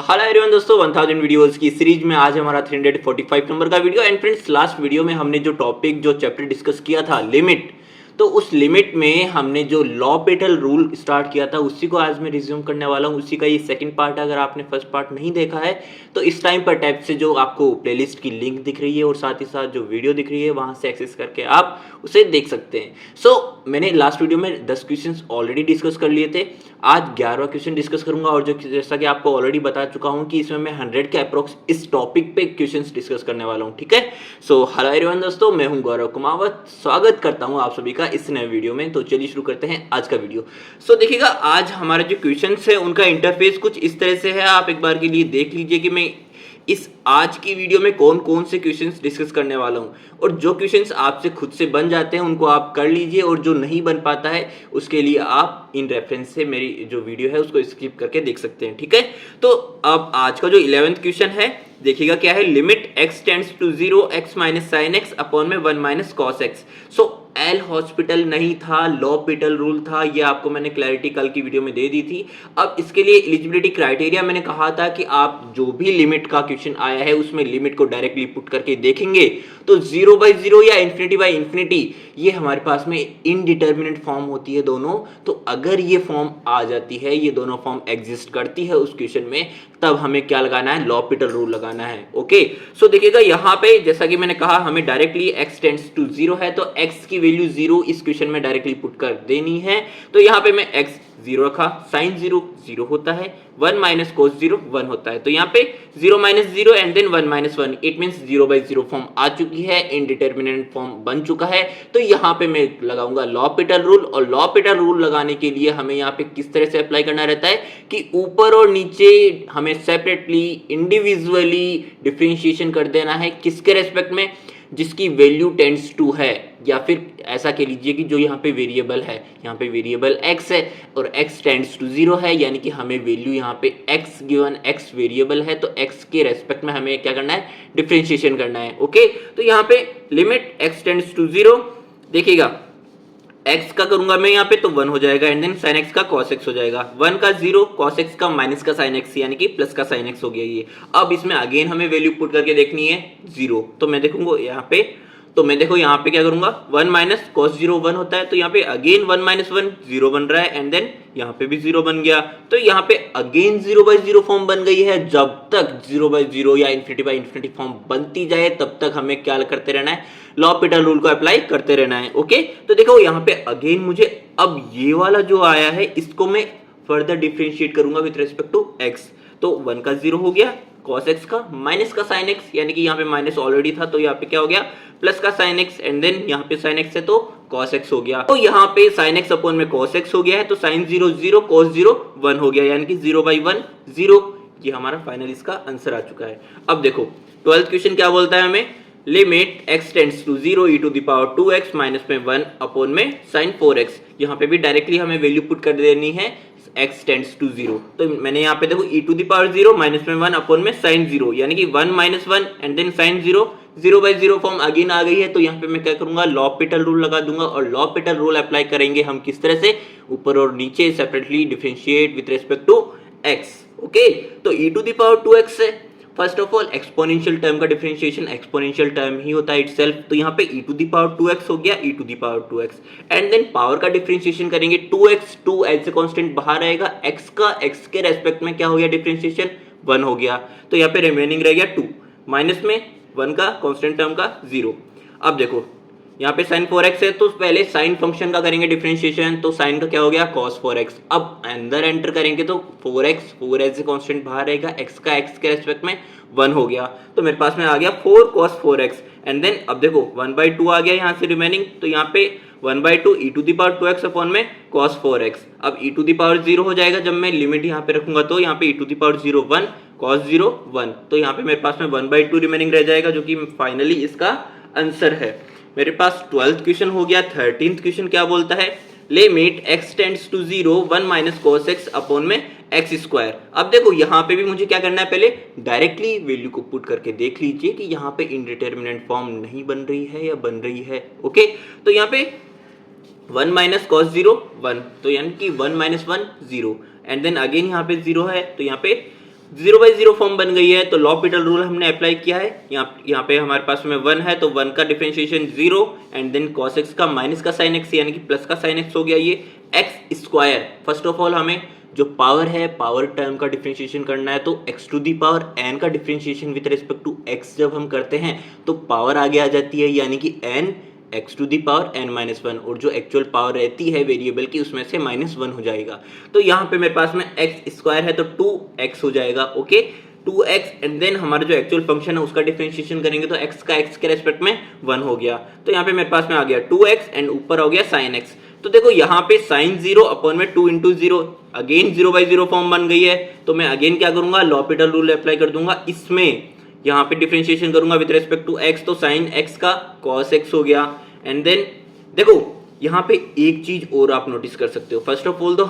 Hello everyone दोस्तों 1000 videos की series में आज हमारा 345 नंबर का video. And friends, last video में हमने जो टॉपिक जो चैप्टर डिस्कस किया था लिमिट, तो उस लिमिट में हमने जो लॉपिटल रूल स्टार्ट किया था उसी को आज मैं रिज्यूम करने वाला हूँ। उसी का ये सेकंड पार्ट है। अगर आपने फर्स्ट पार्ट नहीं देखा है तो इस टाइम पर टैब से जो आपको प्लेलिस्ट की लिंक दिख रही है और साथ ही साथ जो वीडियो दिख रही है वहां से एक्सेस करके आप उसे देख सकते हैं। मैंने लास्ट वीडियो में 10 क्वेश्चंस ऑलरेडी डिस्कस कर लिए थे। आज 11वां क्वेश्चन डिस्कस करूंगा और जो जैसा कि आपको ऑलरेडी बता चुका हूं कि इसमें मैं 100 के अप्रोक्स इस टॉपिक पे क्वेश्चंस डिस्कस करने वाला हूं। ठीक है। हेलो एवरीवन दोस्तों, मैं हूं गौरव कुमावत। स्वागत करता हूं आप सभी का इस नए वीडियो में। तो चलिए शुरू करते हैं आज का वीडियो। देखिएगा, आज हमारे जो क्वेश्चंस है उनका इंटरफेस कुछ इस तरह से है। आप एक बार के लिए देख लीजिए कि मैं इस आज की वीडियो में कौन कौन से क्वेश्चंस डिस्कस करने वाला हूं, और जो क्वेश्चंस आपसे खुद से बन जाते हैं उनको आप कर लीजिए, और जो नहीं बन पाता है उसके लिए आप इन रेफरेंस से मेरी जो वीडियो है उसको स्किप करके देख सकते हैं। ठीक है। तो अब आज का जो 11th क्वेश्चन है, देखिएगा क्या है। Limit x tends to 0 x minus sine x upon में 1 minus cos x. L hospital नहीं था, लॉपिटल रूल था। ये आपको मैंने क्लैरिटी कल की वीडियो में दे दी थी। अब इसके लिए एलिजिबिलिटी क्राइटेरिया मैंने कहा था कि आप जो भी लिमिट का क्वेश्चन आया है उसमें लिमिट को डायरेक्टली पुट करके देखेंगे तो 0/0 या इन्फिनिटी ये हमारे पास में इनडिटर्मिनेट फॉर्म होती है दोनों। तो अगर ये फॉर्म आ जाती है, ये दोनों फॉर्म एग्जिस्ट करती है उस क्वेश्चन में, तब हमें क्या लगाना है, लॉपिटल रूल लगाना है। ओके। देखिएगा यहाँ पे जैसा कि मैंने कहा हमें डायरेक्टली x टेंड्स टू 0 है तो x की वैल्यू 0 इस क्वेश्चन में डायरेक्टली पुट कर देनी है। तो यहाँ पे मैं x 0 रखा, साइन 0 0 होता है, 1 माइनस कोस 0 1 होता है। तो यहाँ पे 0 minus 0 and then 1 minus 1, it means 0/0 form आ चुकी है, इनडिटर्मिनेट फॉर्म बन चुका है। तो यहाँ पे मैं लगाऊंगा लॉपिटल रूल, और लॉपिटल रूल लगाने के लिए हमें यहाँ पे किस तरह से अप्लाई करना रहता है कि ऊपर और नीचे हमें सेपरेटली इंडिविजुअली डिफरेंशिएशन कर देना है। किसके रेस्पेक्ट में? जिसकी वैल्यू टेंड्स टू है, या फिर ऐसा कह लीजिए कि जो यहाँ पे वेरिएबल है, यहाँ पे वेरिएबल x है और x टेंड्स टू 0 है, यानी कि हमें वैल्यू यहाँ पे x गिवन x वेरिएबल है तो x के रेस्पेक्ट में हमें क्या करना है, डिफरेंशिएशन करना है। ओके। तो यहाँ पे लिमिट x टेंड्स टू 0, देखिएगा x का करूंगा मैं यहाँ पे तो 1 हो जाएगा, एंड देन sin x का cos x हो जाएगा। 1 का 0, cos x का माइनस का sin x, यानी कि प्लस का sin x हो गया ये। अब इसमें अगेन हमें वैल्यू पुट करके देखनी है 0। तो मैं देखूंगा यहाँ पे, तो मैं देखो यहाँ पे क्या करूंगा, 1 माइनस cos 0 1 होता है, तो यहाँ पे अगेन 1 माइनस 1 0 बन रहा है, एंड देन यहाँ पे भी 0 बन गया। तो यहाँ पे अगेन 0/0 फॉर्म बन गई है। जब तक 0/0 या इन्फिनिटी फॉर्म बनती जाए तब तक हमें क्या करते रहना है, लॉपिटल रूल को अप्लाई करते रहना है। ओके। तो देखो यहाँ पे अगेन मुझे अब ये वाला जो आया है इसको मैं फर्दर डिफरेंशिएट करूंगा विद रिस्पेक्ट टू x। तो 1 का 0 हो गया, cos x का माइनस का sin x, यानी कि यहाँ पे माइनस ऑलरेडी था तो यहाँ पे क्या हो गया, प्लस का sin x, एंड देन यहाँ पे sin x है तो cos x हो गया। तो यहाँ पे sin x अपॉन में cos x हो गया है, तो sin 0 0 cos 0 1 हो गया, यानी कि 0/1 0। ये हमारा फाइनल इसका आंसर आ चुका है। अब देखो 12th क्वेश्चन क्या बोलता है हमें, limit x tends to 0 e to the power 2x minus में 1 अपॉन में sin 4x। यहाँ पे भी डायरेक्टली हमें वैल्यू पुट कर देनी है x टेंड्स टू 0। तो मैंने यहाँ पे देखो e to the power 0 minus में 1 अपॉन में sin 0, यानी कि 1 minus 1 and then sin 0, 0/0 form again आ गई है। तो यहाँ पे मैं क्या करूंगा, लॉपिटल रूल लगा दूंगा, और लॉपिटल रूल अप्लाई करेंगे हम किस तरह से, ऊपर और नीचे separately differentiate with respect to x। Okay. तो e to the power 2x है, first of all exponential term का डिफरेंशिएशन एक्सपोनेंशियल टर्म ही होता है इटसेल्फ। तो यहाँ पे e to the power 2x हो गया, e to the power 2x, and then power का डिफरेंशिएशन करेंगे 2x, 2 एज ए कांस्टेंट बाहर आएगा, x का x के रेस्पेक्ट में क्या हो गया, डिफरेंशिएशन 1 हो गया। तो यहाँ पे रिमेनिंग रह गया 2, माइनस में 1 का कांस्टेंट टर्म का 0। अब देखो यहाँ पे sin 4x है तो पहले sin फंक्शन का करेंगे डिफरेंशिएशन, तो sin का क्या हो गया, cos 4x। अब अंदर एंटर करेंगे तो 4x, 4 एज ए कांस्टेंट बाहर रहेगा, x का x के रेस्पेक्ट में 1 हो गया, तो मेरे पास में आ गया 4 cos 4x, एंड देन अब देखो 1/2 आ गया यहाँ से रिमेनिंग, तो यहाँ पे 1/2 e to the power 2x upon में cos 4x। अब e टू द पावर 0 हो जाएगा जब मैं लिमिट यहाँ पे रखूंगा, तो यहाँ पे e to the power 0 1 cos 0 1, तो यहाँ पे मेरे पास में 1/2 रिमेनिंग रह जाएगा, जो कि फाइनली इसका आंसर है। मेरे पास 12th क्वेश्चन हो गया। 13th क्वेश्चन क्या बोलता है, limit x tends to 0 1 minus cos x upon में x स्क्वायर। अब देखो यहाँ पे भी मुझे क्या करना है, पहले डायरेक्टली वैल्यू को पुट करके देख लीजिए कि यहाँ पे इनडिटर्मिनेट फॉर्म नहीं बन रही है या बन रही है। ओके। तो यहाँ पे 1 माइनस cos 0 1, तो यानी कि 1 माइनस 1 0, एंड देन अगेन यहाँ पे 0 है, तो यहाँ पे जीरो बाई जीरो फॉर्म बन गई है, तो लॉपिटल रूल हमने अप्लाई किया है। यहाँ पे हमारे पास में 1 है, तो 1 का differentiation 0 and then cos x का माइनस का साइन x यानी कि प्लस का साइन x हो गया ये x square. First of all हमें जो पावर है, पावर टर्म का डिफरेंशिएशन करना है, तो x to the power n का differentiation with respect to x जब हम करते हैं तो पावर आगे आ जाती है, यानी कि n x to the power n minus 1, और जो एक्चुअल पावर रहती है वेरिएबल की उसमें से -1 हो जाएगा। तो यहाँ पे मेरे पास में x स्क्वायर है तो 2x हो जाएगा, ओके 2x एंड देन हमारा जो एक्चुअल फंक्शन है उसका डिफरेंशिएशन करेंगे तो x का x के रेस्पेक्ट में 1 हो गया। तो यहाँ पे मेरे पास में आ गया 2x एंड ऊपर हो गया sin x। तो देखो यहाँ पे sin 0 अपॉन में 2 इंटू 0, अगेन 0/0 फॉर्म बन गई है। तो मैं अगेन क्या करूंगा, लॉपिटल रूल अप्लाई कर दूंगा, इसमें यहाँ पे डिफरेंशिएशन करूंगा विद रेस्पेक्ट टू x, तो sin x का cos x हो गया। एंड देन देखो यहाँ पे एक चीज और आप नोटिस कर सकते हो। फर्स्ट ऑफ ऑल तो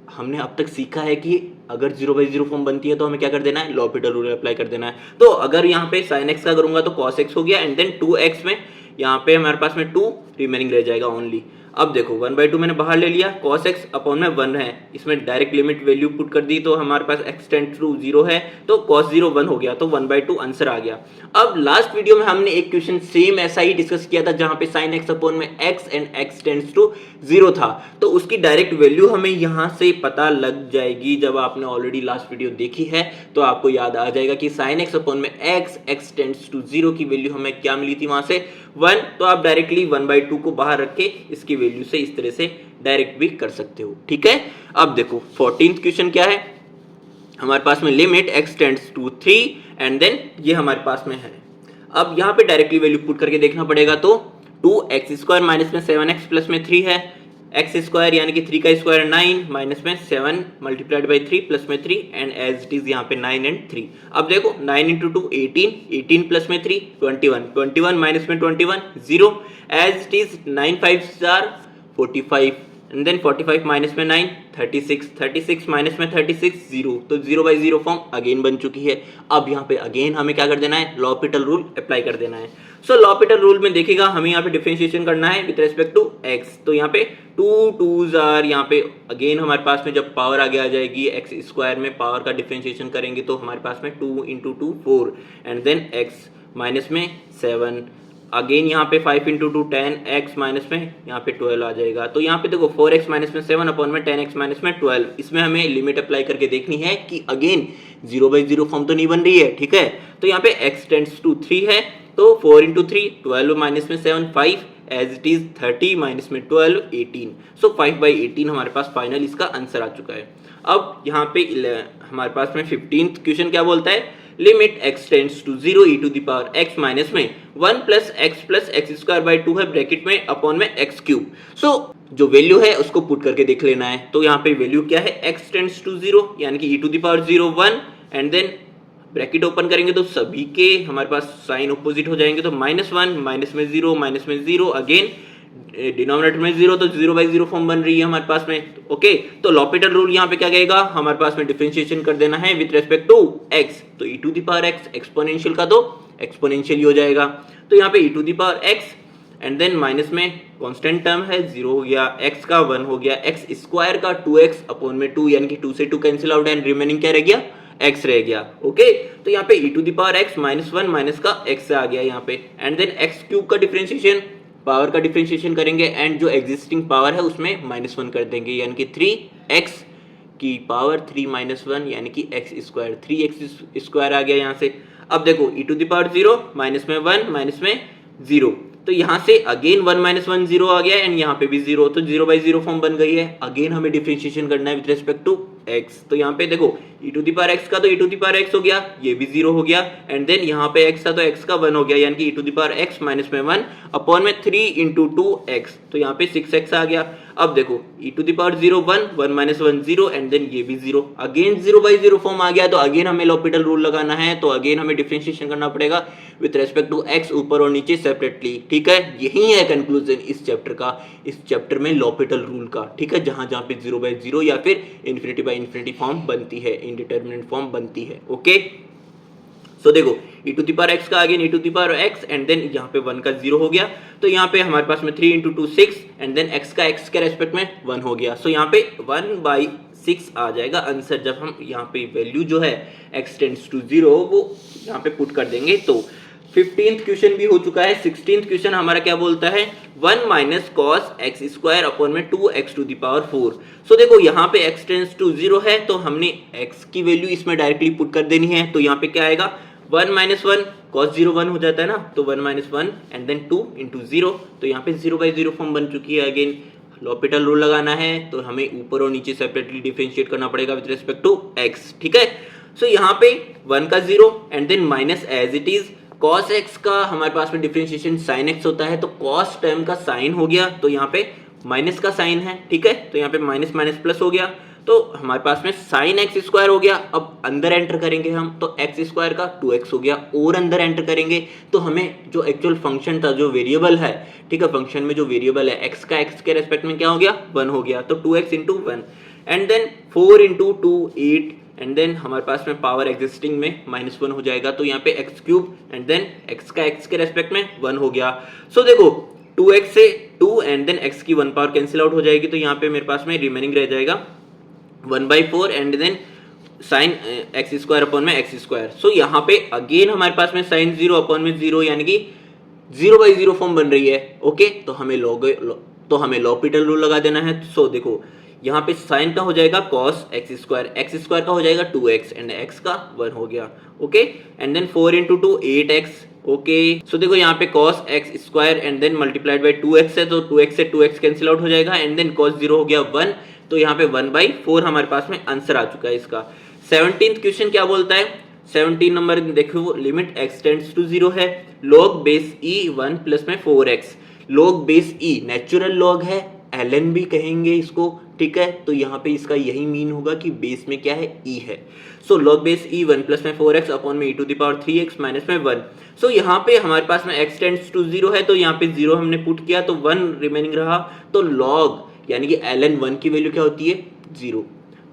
हमने अब तक सीखा है कि अगर 0/0 फॉर्म बनती है तो हमें क्या कर देना है, लॉपिटल रूल अप्लाई कर देना है। तो अगर यहाँ पे sin x का करूंगा तो cos x हो गया एंड देन 2x में यहाँ पे हमारे पास में 2 रिमेनिंग रह जाएगा ओनली। अब देखो 1/2 मैंने बाहर ले लिया, cos x अपॉन में 1 है, इसमें डायरेक्ट लिमिट वैल्यू पुट कर दी तो हमारे पास x टेंड्स टू 0 है, तो cos 0 1 हो गया, तो 1/2 आंसर आ गया। अब लास्ट वीडियो में हमने एक क्वेश्चन सेम ऐसा ही डिस्कस किया था जहां पे sin x अपॉन में x and x tends to 0 था, तो उसकी डायरेक्ट वैल्यू हमें यहां से पता लग जाएगी। जब आपने ऑलरेडी लास्ट वीडियो देखी है तो आपको याद आ जाएगा कि sin x अपॉन में x टेंड्स टू 0 की वैल्यू हमें क्या मिली थी, वहां से 1। तो आप डायरेक्टली 1/2 को बाहर रख के इसकी वैल्यू से इस तरह से डायरेक्ट भी कर सकते हो, ठीक है। अब देखो 14th क्वेश्चन क्या है, हमारे पास में limit x tends to 3 and then ये हमारे पास में है। अब यहाँ पे डायरेक्टली वैल्यू पुट करके देखना पड़ेगा, तो 2x स्क्वायर माइनस में 7x प्लस में 3 है, x स्क्वायर यानी कि 3 का स्क्वायर 9 माइनस में 7 मल्टीप्लाइड बाई 3 प्लस में 3 एंड एज इट इज यहाँ पे 9 एंड 3। अब देखो 9 इंटू 2 18 प्लस में 3 21 माइनस में 21 0, as it is 9 5 45 and then 45 minus में 9 36 माइनस में 36 0, तो 0/0 फॉर्म अगेन बन चुकी है। अब यहाँ पे अगेन हमें क्या कर देना है, लॉपिटल रूल अप्लाई कर देना है। सो लॉपिटल रूल में देखिएगा हमें यहाँ पे डिफरेंशिएशन करना है विद रेस्पेक्ट टू x, तो यहाँ पे 2 2s आर, यहाँ पे अगेन हमारे पास में जब पावर आगे आ जाएगी x स्क्वायर में पावर का डिफरेंशिएशन करेंगे तो हमारे पास में 2 into 2 4 and then x minus में 7, अगेन यहाँ पे 5 इंटू 2 10, x माइनस में यहाँ पे 12 आ जाएगा। तो यहाँ पे देखो 4x माइनस में 7 अपॉन में 10x माइनस में 12, इसमें हमें लिमिट अप्लाई करके देखनी है कि अगेन 0/0 फॉर्म तो नहीं बन रही है, ठीक है। तो यहाँ पे x टेंड्स टू 3 है, तो 4 इंटू 3 12 माइनस में 7 5 एज इट इज 30 माइनस में 12 18, सो 5/18 हमारे पास फाइनल इसका आंसर आ चुका है। अब यहाँ पे हमारे पास में 15th क्वेश्चन क्या बोलता है, limit x tends to 0 e to the power x minus में 1 प्लस x स्क्वायर बाई 2 है ब्रैकेट में अपॉन में x क्यूब। सो जो वैल्यू है उसको पुट करके देख लेना है। तो यहाँ पे वैल्यू क्या है, x टेंड्स टू 0 यानी कि e to the power 0 1 and then bracket open करेंगे तो सभी के हमारे पास साइन ऑपोजिट हो जाएंगे, तो -1 माइनस में 0 अगेन डिनोमिनेटर में 0, तो 0/0 फॉर्म बन रही है हमारे पास में, ओके। तो लॉपिटल रूल यहाँ पे क्या कहेगा, हमारे पास में डिफरेंशिएशन कर देना है विद रेस्पेक्ट टू x, तो e to the power x exponential का तो एक्सपोनेंशियल ही हो जाएगा। तो यहाँ पे e to the power x and then minus में कांस्टेंट टर्म है 0 हो गया, x का 1 हो गया, x स्क्वायर का 2x अपॉन में 2 यानी कि 2 से 2 कैंसिल आउट एंड रिमेनिंग क्या रह गया, x रह गया, ओके। तो यहाँ पे e to the power x minus 1 minus का x आ गया यहाँ पे, एंड देन x क्यूब का डिफरेंशिएशन, पावर का डिफरेंशिएशन करेंगे एंड जो एग्जिस्टिंग पावर है उसमें -1 कर देंगे, यानी कि 3x की पावर 3 माइनस 1 यानी कि x स्क्वायर, 3x स्क्वायर आ गया यहाँ से। अब देखो e to the power 0 minus में 1 माइनस में 0, तो यहाँ से अगेन 1 माइनस 1 0 आ गया एंड यहाँ पे भी 0, तो 0/0 फॉर्म बन गई है। अगेन हमें डिफरेंशिएशन करना है विद रिस्पेक्ट टू x, तो यहाँ पे देखो e to the power x का तो e to the power x हो गया, ये भी 0 हो गया एंड देन यहाँ पे x था तो x का 1 हो गया, यानी कि e to the power x minus में 1 अपॉन में 3 इंटू 2x, तो यहाँ पे 6x आ गया। अब देखो e to the power 0 1 minus 1 0 and then ये भी 0, अगेन 0/0 फॉर्म आ गया। तो अगेन हमें लॉपिटल रूल लगाना है, तो अगेन हमें डिफरेंशिएशन करना पड़ेगा विद रेस्पेक्ट टू x ऊपर और नीचे सेपरेटली, ठीक है। यही है कंक्लूजन इस चैप्टर का, इस चैप्टर में लॉपिटल रूल का, ठीक है, जहां जहां पे 0/0 या फिर इन्फिनिटी बाय इन्फिनिटी फॉर्म बनती है, इनडिटरमिनेट फॉर्म बनती है, ओके। सो देखो e to the power x का again e to the power x and then यहाँ पे 1 का 0 हो गया, तो यहाँ पे हमारे पास में 3 इंटू 2 6 एंड देन x का x के रेस्पेक्ट में 1 हो गया, सो यहाँ पे 1/6 6 आ जाएगा आंसर जब हम यहाँ पे वैल्यू जो है x टेंड्स टू 0 वो यहाँ पे पुट कर देंगे। तो 15th क्वेश्चन भी हो चुका है। 16th क्वेश्चन हमारा क्या बोलता है 1 minus cos x square upon में 2x टू द पावर 4। सो देखो यहाँ पे x टेंड्स टू 0 है तो हमने x की वैल्यू इसमें डायरेक्टली पुट कर देनी है। तो यहाँ पे क्या आएगा 1 माइनस 1 कॉस 0 1 हो जाता है ना, तो 1 माइनस 1 एंड देन 2 इंटू 0। तो यहाँ पे 0/0 फॉर्म बन चुकी है। अगेन लॉपिटल रूल लगाना है तो हमें ऊपर और नीचे सेपरेटली डिफरेंशिएट करना पड़ेगा विद रिस्पेक्ट टू x, ठीक है। सो यहाँ पे 1 का 0 and then minus as it is cos x का हमारे पास में डिफरेंशिएशन sin x होता है तो cos टर्म का साइन हो गया तो यहाँ पे माइनस का साइन है, ठीक है। तो यहाँ पे माइनस माइनस प्लस हो गया तो हमारे पास में sin x स्क्वायर हो गया। अब अंदर एंटर करेंगे हम तो x स्क्वायर का 2x हो गया और अंदर एंटर करेंगे तो हमें जो एक्चुअल फंक्शन था जो वेरिएबल है, ठीक है, फंक्शन में जो वेरिएबल है x का x के रेस्पेक्ट में क्या हो गया 1 हो गया तो 2x into 1 and then 4 into 2 8 and then हमारे पास में पावर एग्जिस्टिंग में -1 हो जाएगा तो यहाँ पे x cube and then x का x के रेस्पेक्ट में 1 हो गया। सो देखो 2x से 2 एंड देन x की 1 पावर कैंसिल आउट हो जाएगी तो यहाँ पे मेरे पास में रिमेनिंग रह जाएगा 1/4 and then sine x square upon में एक्स स्क्वायर। सो यहाँ पे अगेन हमारे पास में साइन 0 अपॉन में 0 यानी कि 0/0 फॉर्म बन रही है। ओके तो हमें लॉपिटल रूल लगा देना है। सो देखो यहाँ पे साइन का हो जाएगा cos x स्क्वायर का हो जाएगा 2x एंड x का 1 हो गया। Okay and then 4 into 2 8x। Okay so देखो यहाँ पे cos x square and then multiplied by 2x है तो 2x से 2x कैंसिल आउट हो जाएगा एंड देन cos 0 हो गया 1 तो यहाँ पे 1/4 हमारे पास में आंसर आ चुका है इसका। 17th क्वेश्चन क्या बोलता है 17 नंबर देखो लिमिट x टेंड्स टू 0 है log बेस e 1 प्लस में 4x। log base e natural log है ln भी कहेंगे इसको, ठीक है। तो यहाँ पे इसका यही मीन होगा कि बेस में क्या है e है। So log base e 1 plus में 4x अपॉन में e to the power 3x minus में 1। सो यहाँ पे हमारे पास में x टेंड्स टू 0 है तो यहाँ पे 0 हमने पुट किया तो 1 रिमेनिंग रहा तो log यानी कि ln 1 की वैल्यू क्या होती है 0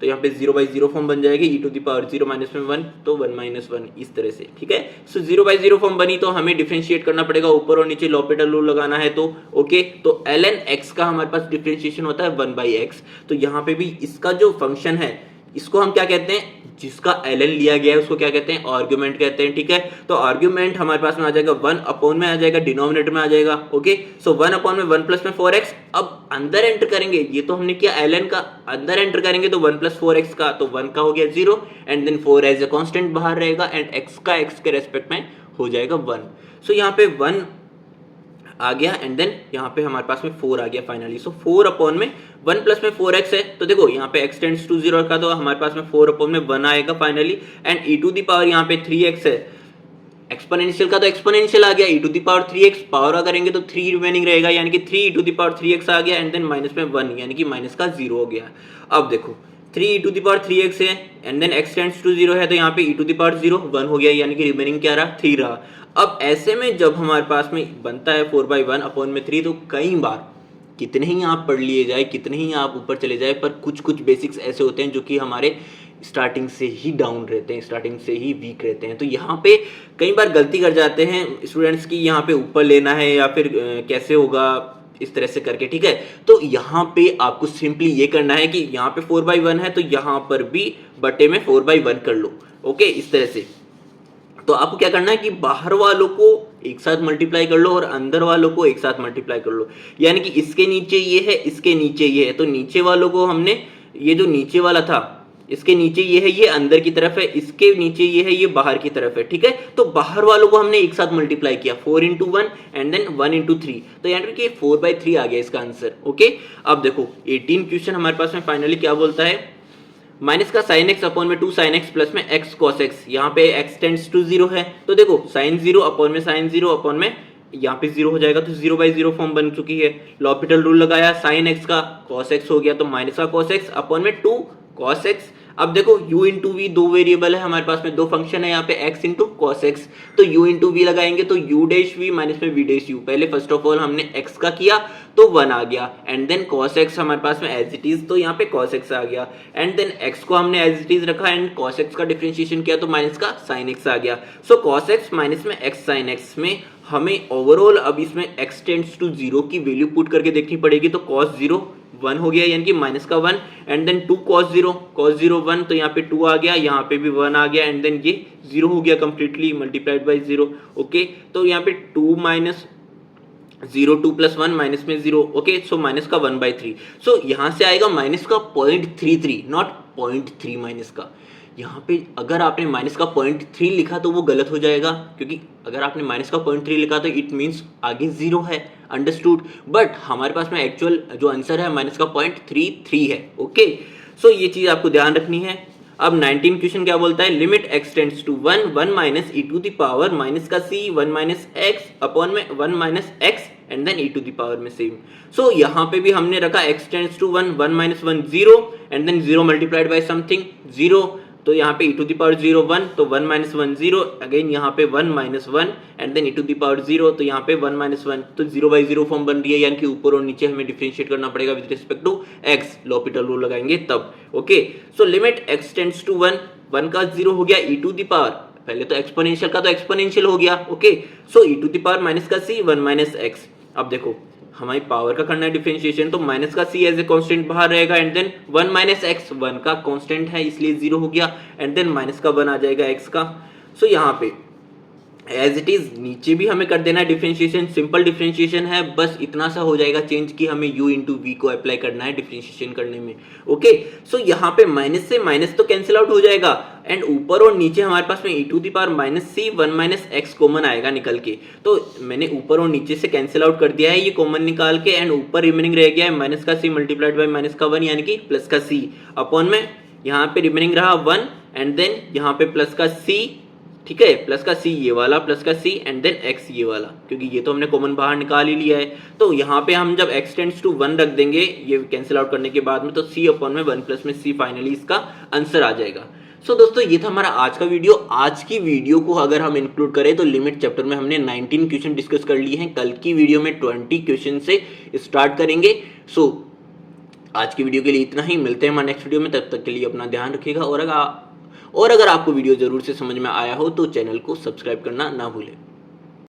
तो यहाँ पे 0/0 फॉर्म बन जाएगी e to the power 0 minus में 1 तो 1 माइनस 1 इस तरह से, ठीक है। सो 0/0 फॉर्म बनी तो हमें डिफरेंशिएट करना पड़ेगा ऊपर और नीचे लॉपिटल रूल लगाना है तो ओके तो ln x का हमारे पास डिफरेंशिएशन होता है 1/x। तो यहाँ पे भी इसका जो फंक्शन है इसको हम क्या कहते हैं जिसका ln लिया गया है उसको क्या कहते हैं आर्गुमेंट कहते हैं, ठीक है। तो आर्गुमेंट हमारे पास में आ जाएगा 1 अपॉन में आ जाएगा डिनोमिनेटर में आ जाएगा। ओके सो 1 अपॉन में 1 प्लस में 4x। अब अंदर एंटर करेंगे ये तो हमने किया ln का, अंदर एंटर करेंगे तो 1 प्लस 4x का तो 1 का हो गया 0 and then 4 as a constant बाहर रहेगा एंड x का x के रेस्पेक्ट में हो जाएगा 1। सो यहाँ पे 1 आ गया एंड देन यहाँ पे हमारे पास में 4 आ गया फाइनली। सो 4 अपॉन में 1 प्लस में 4x है तो देखो यहाँ पे x टेंड्स टू 0 रखा तो हमारे पास में 4 अपॉन में 1 आएगा finally and e to the power यहाँ पे 3x है। एक्सपोनेंशियल का तो एक्सपोनेंशियल आ गया e to the power 3x power करेंगे तो 3 रिमेनिंग रहेगा यानी कि 3 e to the power 3x आ गया एंड देन माइनस में 1 यानी कि माइनस का 0 हो गया। अब देखो 3 e to the power 3x है and then x tends to 0 है तो यहाँ पे e टू द पावर 0 1 हो गया यानी कि रिमेनिंग क्या रहा 3 रहा। अब ऐसे में जब हमारे पास में बनता है 4/1 अपॉन में 3 तो कई बार कितने ही आप पढ़ लिए जाए कितने ही आप ऊपर चले जाए पर कुछ बेसिक्स ऐसे होते हैं जो कि हमारे स्टार्टिंग से ही डाउन रहते हैं, स्टार्टिंग से ही वीक रहते हैं। तो यहाँ पे कई बार गलती कर जाते हैं स्टूडेंट्स की यहाँ पे ऊपर लेना है या फिर कैसे होगा इस तरह से करके, ठीक है। तो यहाँ पे आपको सिंपली ये करना है कि यहाँ पे 4/1 है तो यहाँ पर भी बटे में 4/1 कर लो। ओके इस तरह से तो आपको क्या करना है कि बाहर वालों को एक साथ मल्टीप्लाई कर लो और अंदर वालों को एक साथ मल्टीप्लाई कर लो। यानी कि इसके नीचे ये है इसके नीचे ये है तो नीचे वालों को हमने ये जो नीचे वाला था इसके नीचे ये है ये अंदर की तरफ है इसके नीचे ये है ये बाहर की तरफ है, ठीक है। तो बाहर वालों को हमने एक साथ मल्टीप्लाई किया 4 इंटू 1 एंड देन 1 इंटू 3 तो यानी कि 4/3 आ गया इसका आंसर। ओके अब देखो 18 क्वेश्चन हमारे पास में फाइनली क्या बोलता है माइनस का साइन एक्स अपॉन में 2 साइन एक्स प्लस में एक्स कॉस एक्स। यहाँ पे x टेंड्स टू 0 है तो देखो साइन 0 अपॉन में साइन 0 अपॉन में यहाँ पे 0 हो जाएगा तो 0/0 फॉर्म बन चुकी है। लॉपिटल रूल लगाया साइन x का कॉस x हो गया तो माइनस का कॉस x अपॉन में 2 कॉस x। अब देखो u इंटू वी दो वेरिएबल है हमारे पास में दो फंक्शन है यहाँ पे x इंटू कॉस एक्स तो u इंटू वी लगाएंगे तो u डैश वी माइनस में v डैश u। पहले फर्स्ट ऑफ ऑल हमने x का किया तो 1 आ गया एंड देन cos x हमारे पास में एज इट इज तो यहाँ पे cos x आ गया एंड देन x को हमने एज इट इज रखा एंड cos x का डिफरेंशिएशन किया तो माइनस का sin x आ गया। सो cos x माइनस में x sin x में हमें ओवरऑल अब इसमें x टेंड्स टू 0 की वैल्यू पुट करके देखनी पड़ेगी तो cos 0 1 हो गया, यानी कि माइनस का 1, एंड देन 2 cos 0 1, तो यहाँ पे 2 आ गया, यहाँ पे भी 1 आ गया, एंड देन ये 0 हो गया कंप्लीटली मल्टीप्लाइड बाई 0। ओके, तो यहाँ पे 2 माइनस 0 2 प्लस 1 माइनस में 0। ओके, सो माइनस का 1/3। सो यहाँ से आएगा माइनस का 0.33, नॉट 0.3 माइनस का। यहाँ पे अगर आपने माइनस का 0.3 लिखा तो वो गलत हो जाएगा, क्योंकि अगर आपने माइनस का 0.3 लिखा तो इट मीन्स आगे 0 है, अंडरस्टूड। बट हमारे पास में एक्चुअल जो आंसर है माइनस का 0.33 है। ओके, सो ये चीज़ आपको ध्यान रखनी है। अब 19 क्वेश्चन क्या बोलता है, limit x tends to 1 minus e to the power minus का c 1 माइनस x अपॉन में 1 minus x and then e to the power में सेम। सो यहाँ पे भी हमने रखा x tends to 1 minus 1 0 and then 0 multiplied by something 0, तो यहाँ पे e टू द पावर 0 1, तो 1 माइनस 1 0, अगेन यहाँ पे 1 minus 1 and then e to the power 0, तो यहाँ पे 1 माइनस 1, तो 0/0 फॉर्म बन रही है, यानी कि ऊपर और नीचे हमें डिफरेंशिएट करना पड़ेगा with respect to x, l'Hopital rule लगाएंगे तब। Okay, so limit x tends to 1 का 0 हो गया e टू द पावर, पहले तो एक्सपोनेंशियल का तो एक्सपोनेंशियल हो गया। Okay, so e to the power minus का c 1 माइनस x। अब देखो हमारी पावर का करना है डिफरेंशिएशन, तो माइनस का c एज ए कांस्टेंट बाहर रहेगा, एंड देन 1 माइनस x 1 का कांस्टेंट है इसलिए 0 हो गया, एंड देन माइनस का 1 आ जाएगा x का। सो यहाँ पे एज इट इज नीचे भी हमें कर देना है डिफरेंशिएशन, सिंपल डिफरेंशिएशन है, बस इतना सा हो जाएगा चेंज कि हमें u इंटू वी को अप्लाई करना है डिफरेंशिएशन करने में। ओके, सो यहाँ पे माइनस से माइनस तो कैंसिल आउट हो जाएगा, एंड ऊपर और नीचे हमारे पास में e to the power minus c 1 minus x common आएगा निकल के, तो मैंने ऊपर और नीचे से कैंसिल आउट कर दिया है ये कॉमन निकाल के, एंड ऊपर रिमेनिंग रह गया है माइनस का c मल्टीप्लाइड बाय माइनस का 1 यानी कि प्लस का c अपॉन में यहाँ पे रिमेनिंग रहा 1 एंड देन यहाँ पे प्लस का c, ठीक है, प्लस का c ये वाला, प्लस का c एंड देन x ये वाला, क्योंकि ये तो हमने कॉमन बाहर निकाल ही लिया है। तो यहाँ पे हम जब x टेंड्स टू 1 रख देंगे ये कैंसिल आउट करने के बाद में, तो c अपॉन में 1 प्लस में c फाइनली इसका आंसर आ जाएगा। सो दोस्तों ये था हमारा आज का वीडियो। आज की वीडियो को अगर हम इंक्लूड करें तो लिमिट चैप्टर में हमने 19 क्वेश्चन डिस्कस कर लिए हैं, कल की वीडियो में 20 क्वेश्चन से स्टार्ट करेंगे। सो आज की वीडियो के लिए इतना ही, मिलते हैं हमारे नेक्स्ट वीडियो में, तब तक के लिए अपना ध्यान रखिएगा, और अगर आपको वीडियो जरूर से समझ में आया हो तो चैनल को सब्सक्राइब करना ना भूलें।